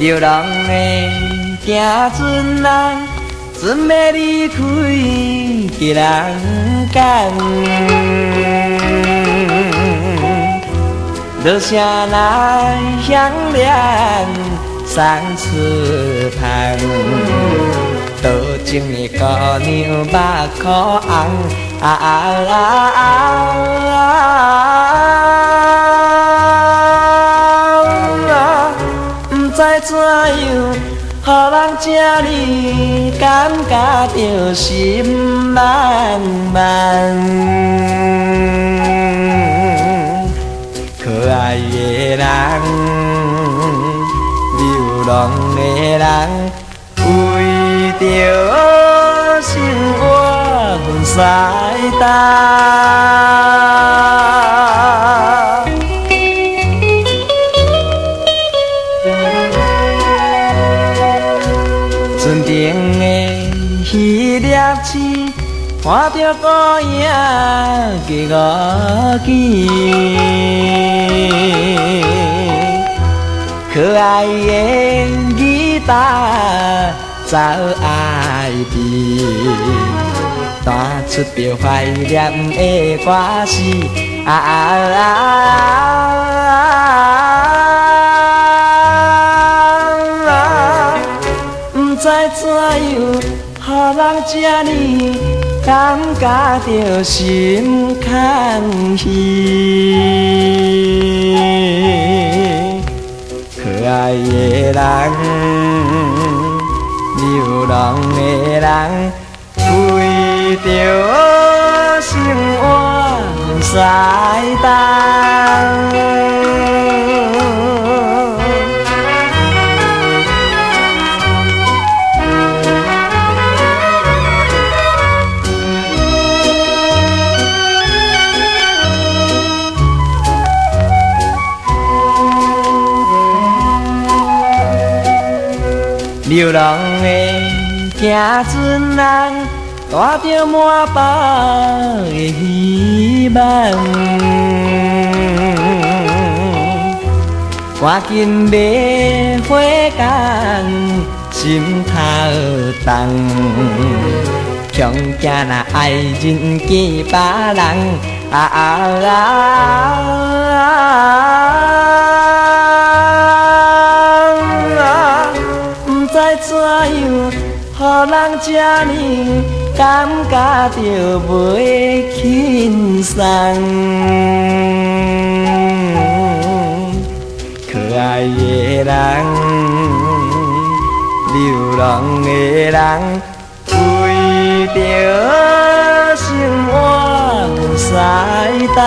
流浪的行船人，船要离开，一人赶。多少人相恋，送出香。多情的姑娘目眶红，不知怎样，予人这呢感觉着心茫茫。可爱的人，流浪的人，为着生活分西东。船顶的迄粒星，看着孤影的五更。可爱的吉他走爱边，弹出着怀念的歌词。不知怎样，予人这呢感觉着心空虚。可爱的人，流浪的人，为着生活西东。流浪的行船人，带着满腹的希望，赶紧买花工，心头重。强惊若爱人见别人，不知怎样，予人这呢感觉着袂轻松。可爱的人，流浪的人，为着生活西东。